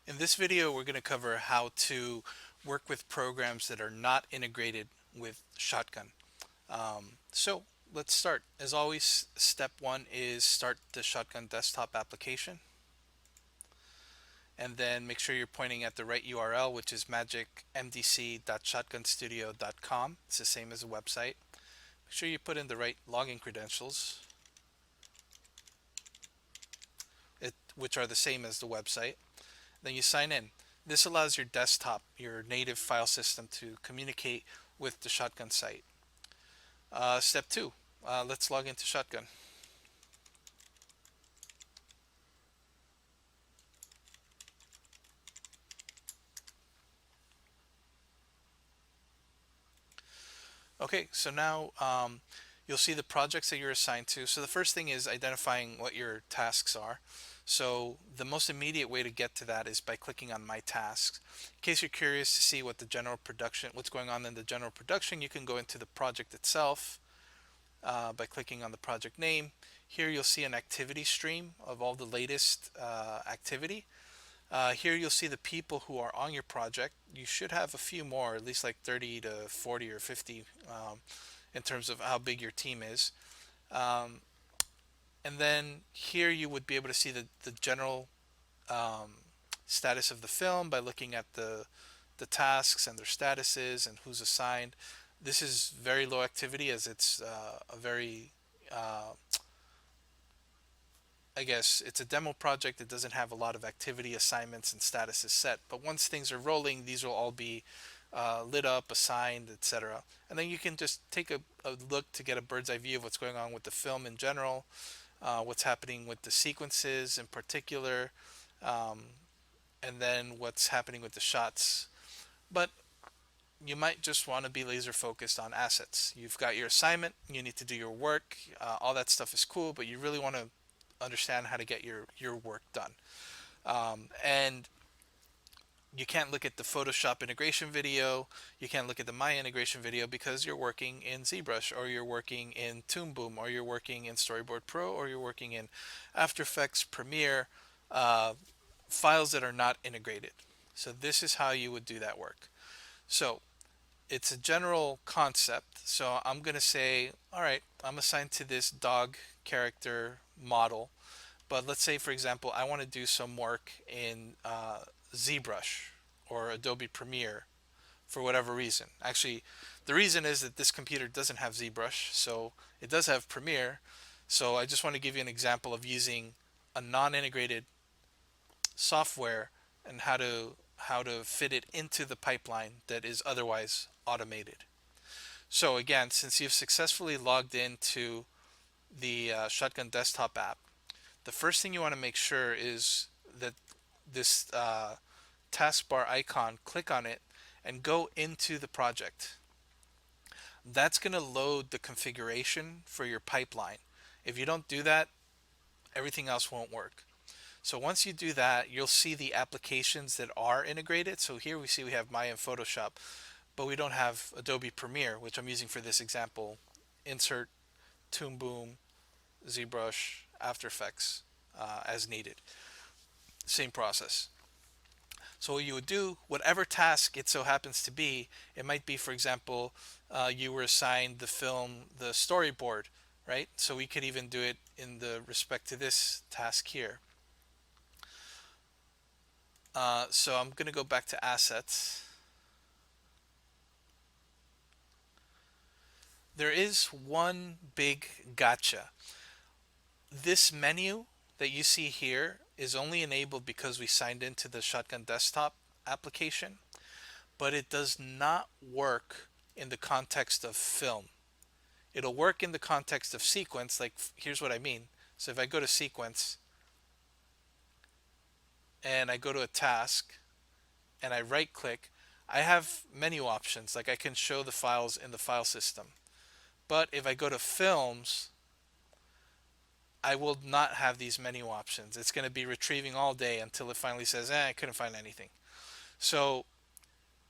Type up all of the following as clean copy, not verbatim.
In this video, we're going to cover how to work with programs that are not integrated with Shotgun. So let's start. As always, step one is start the Shotgun desktop application, and then make sure you're pointing at the right URL, which is magicmdc.shotgunstudio.com. It's the same as the website. Make sure you put in the right login credentials, which are the same as the website. Then you sign in. This allows your desktop, your native file system, to communicate with the Shotgun site. Step two, let's log into Shotgun. Okay, so now you'll see the projects that you're assigned to. So the first thing is identifying what your tasks are. So the most immediate way to get to that is by clicking on My Tasks. In case you're curious to see what's going on in the general production, you can go into the project itself by clicking on the project name. Here you'll see an activity stream of all the latest activity. Here you'll see the people who are on your project. You should have a few more, at least like 30 to 40 or 50 in terms of how big your team is. Um, and then here you would be able to see the general um, status of the film by looking at the tasks and their statuses and who's assigned. This is very low activity as it's a very uh, I guess it's a demo project. It doesn't have a lot of activity assignments and statuses set. But once things are rolling, these will all be lit up, assigned, etc. And then you can just take a look to get a bird's eye view of what's going on with the film in general, what's happening with the sequences in particular, um, and then what's happening with the shots. But you might just want to be laser focused on assets. You've got your assignment, you need to do your work, all that stuff is cool, but you really want to understand how to get your work done. And you can't look at the Photoshop integration video, you can't look at the Maya integration video because you're working in ZBrush, or you're working in Toon Boom, or you're working in Storyboard Pro, or you're working in After Effects, Premiere, uh, files that are not integrated. So this is how you would do that work. So it's a general concept. So I'm going to say, all right, I'm assigned to this dog character model. But let's say, for example, I want to do some work in ZBrush or Adobe Premiere for whatever reason. Actually, the reason is that this computer doesn't have ZBrush, so it does have Premiere. So I just want to give you an example of using a non-integrated software and how to fit it into the pipeline that is otherwise automated. So again, since you've successfully logged into the Shotgun desktop app, the first thing you want to make sure is that this taskbar icon, click on it and go into the project. That's going to load the configuration for your pipeline. If you don't do that, everything else won't work. So once you do that, you'll see the applications that are integrated. So here we see we have Maya and Photoshop, but we don't have Adobe Premiere, which I'm using for this example. Insert, Toon Boom, ZBrush, After Effects as needed. Same process. So what you would do, whatever task it so happens to be, it might be, for example, you were assigned the film, the storyboard, right? So we could even do it in the respect to this task here. So I'm going to go back to assets. There is one big gotcha. This menu that you see here is only enabled because we signed into the Shotgun desktop application, but it does not work in the context of film. It'll work in the context of sequence. Like, here's what I mean. So if I go to sequence and I go to a task and I right click, I have menu options. Like, I can show the files in the file system. But if I go to films, I will not have these menu options. It's going to be retrieving all day until it finally says, I couldn't find anything. So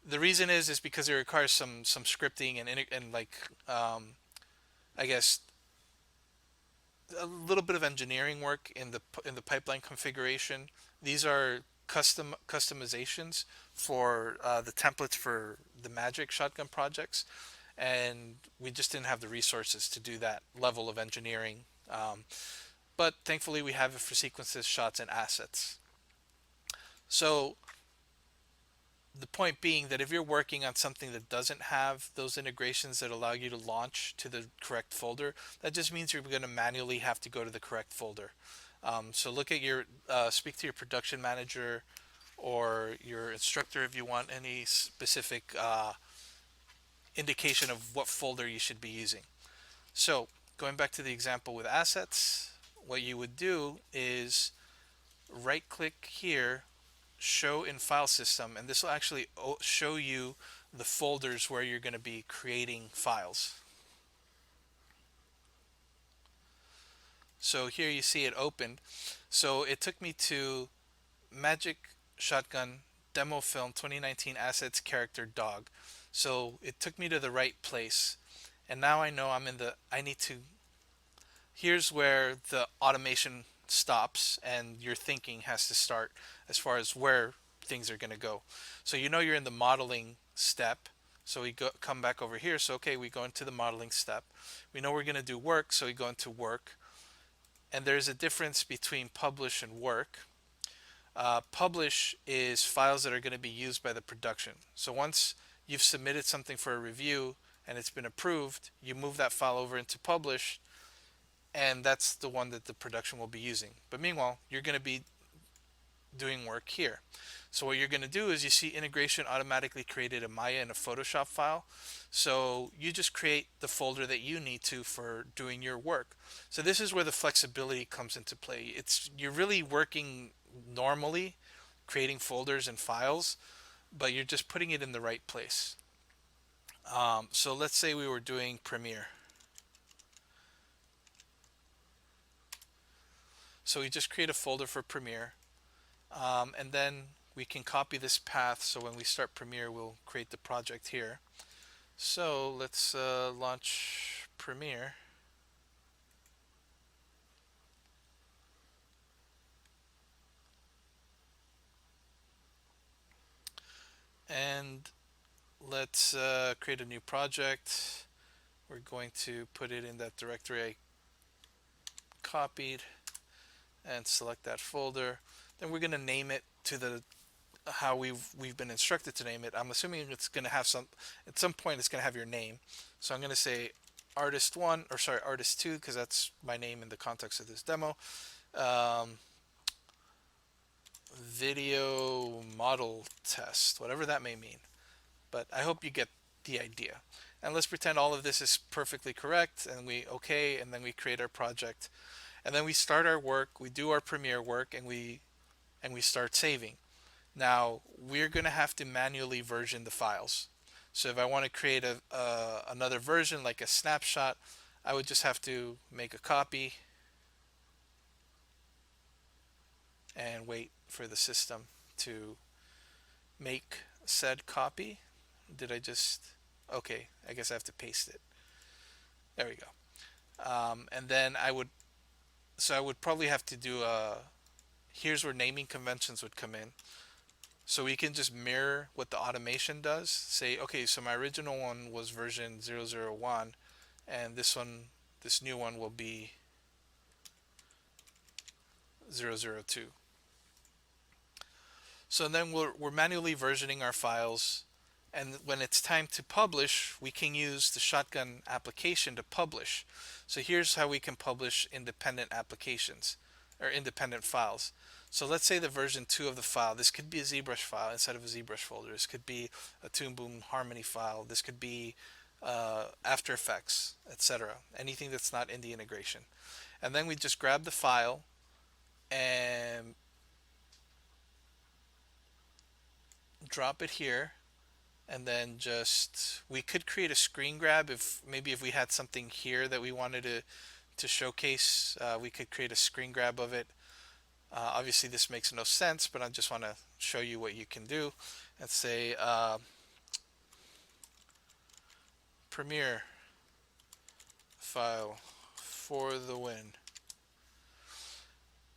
the reason is because it requires some scripting and like I guess a little bit of engineering work in the pipeline configuration. These are customizations for the templates for the Magic Shotgun projects, and we just didn't have the resources to do that level of engineering. But thankfully, we have it for sequences, shots, and assets. So the point being that if you're working on something that doesn't have those integrations that allow you to launch to the correct folder, that just means you're going to manually have to go to the correct folder. So look at your, speak to your production manager or your instructor if you want any specific indication of what folder you should be using. So going back to the example with assets, what you would do is right click here, show in file system, and this will actually show you the folders where you're going to be creating files. So here you see it opened. So it took me to Magic Shotgun Demo Film 2019 Assets Character Dog. So it took me to the right place. And now I know I need to, here's where the automation stops and your thinking has to start as far as where things are going to go. So you know you're in the modeling step. So we come back over here. So okay, we go into the modeling step. We know we're going to do work, so we go into work. And there's a difference between publish and work. Publish is files that are going to be used by the production. So once you've submitted something for a review and it's been approved, you move that file over into publish, and that's the one that the production will be using. But meanwhile, you're going to be doing work here. So what you're going to do is you see integration automatically created a Maya and a Photoshop file. So you just create the folder that you need to for doing your work. So this is where the flexibility comes into play. You're really working normally, creating folders and files, but you're just putting it in the right place. So let's say we were doing Premiere. So we just create a folder for Premiere, and then we can copy this path, so when we start Premiere we'll create the project here. So let's launch Premiere. And let's create a new project. We're going to put it in that directory I copied and select that folder. Then we're going to name it to the how we've been instructed to name it. I'm assuming it's going to have at some point it's going to have your name. So I'm going to say artist 1, or sorry, artist 2, because that's my name in the context of this demo. Video model test, whatever that may mean. But I hope you get the idea. And let's pretend all of this is perfectly correct, and we okay, and then we create our project, and then we start our work, we do our Premiere work, and we start saving. Now we're going to have to manually version the files. So if I want to create another version like a snapshot, I would just have to make a copy and wait for the system to make said copy. Did I just, okay, I guess I have to paste it. There we go. And then I would probably have to do here's where naming conventions would come in. So we can just mirror what the automation does. Say, okay, so my original one was version 001, and this new one will be 002. So then we're manually versioning our files, and when it's time to publish, we can use the Shotgun application to publish. So here's how we can publish independent applications or independent files. So let's say the version 2 of the file, this could be a ZBrush file instead of a ZBrush folder. This could be a Toon Boom Harmony file. This could be After Effects, etc. Anything that's not in the integration. And then we just grab the file and drop it here, and then just we could create a screen grab if we had something here that we wanted to showcase. We could create a screen grab of it. Obviously this makes no sense, but I just want to show you what you can do. Let's say Premiere file for the win,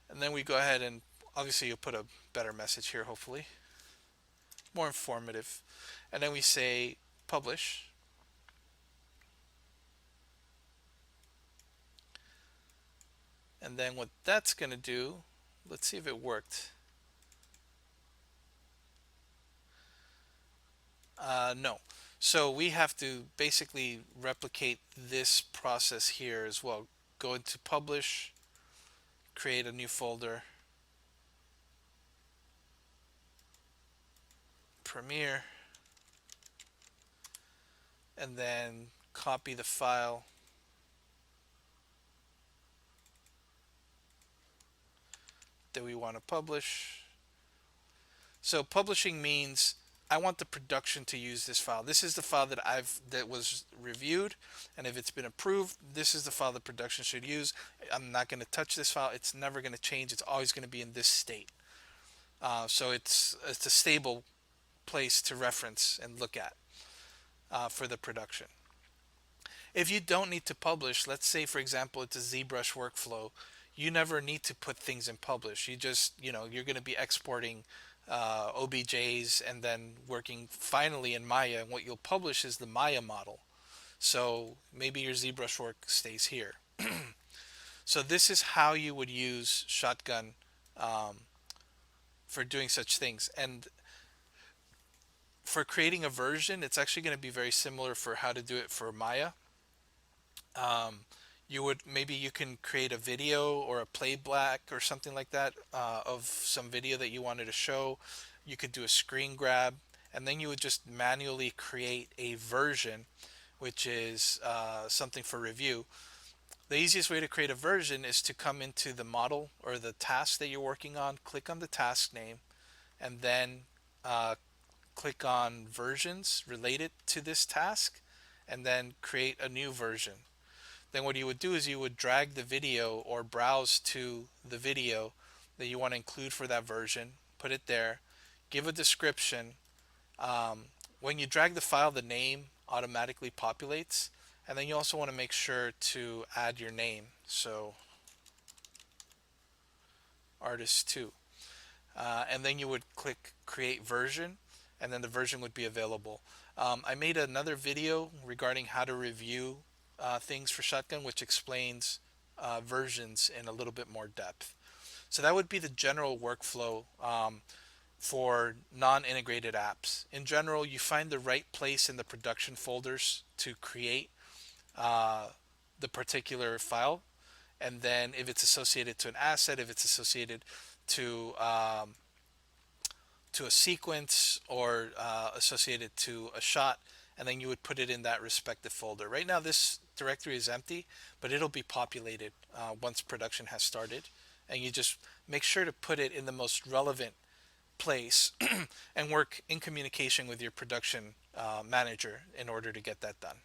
and then we go ahead and obviously you'll put a better message here, hopefully. More informative. And then we say publish. And then what that's going to do, let's see if it worked. No. So we have to basically replicate this process here as well. Go into publish, create a new folder, Premiere, and then copy the file that we want to publish. So publishing means I want the production to use this file. This is the file that was reviewed, and if it's been approved, this is the file the production should use. I'm not going to touch this file. It's never going to change. It's always going to be in this state. So it's a stable place to reference and look at for the production. If you don't need to publish, let's say for example it's a ZBrush workflow, you never need to put things in publish. You just, you're going to be exporting OBJs and then working finally in Maya, and what you'll publish is the Maya model. So maybe your ZBrush work stays here. So this is how you would use Shotgun for doing such things. And for creating a version, it's actually going to be very similar for how to do it for Maya. Maybe you can create a video or a playback or something like that of some video that you wanted to show. You could do a screen grab, and then you would just manually create a version, which is something for review. The easiest way to create a version is to come into the model or the task that you're working on, click on the task name, and then click on versions related to this task, and then create a new version. Then what you would do is you would drag the video or browse to the video that you want to include for that version, put it there, give a description. When you drag the file, the name automatically populates, and then you also want to make sure to add your name. So artist2. And then you would click create version, and then the version would be available. I made another video regarding how to review things for Shotgun, which explains versions in a little bit more depth. So that would be the general workflow for non-integrated apps. In general, you find the right place in the production folders to create the particular file, and then if it's associated to an asset, if it's associated to a sequence, or associated to a shot, and then you would put it in that respective folder. Right now this directory is empty, but it'll be populated once production has started, and you just make sure to put it in the most relevant place and work in communication with your production manager in order to get that done.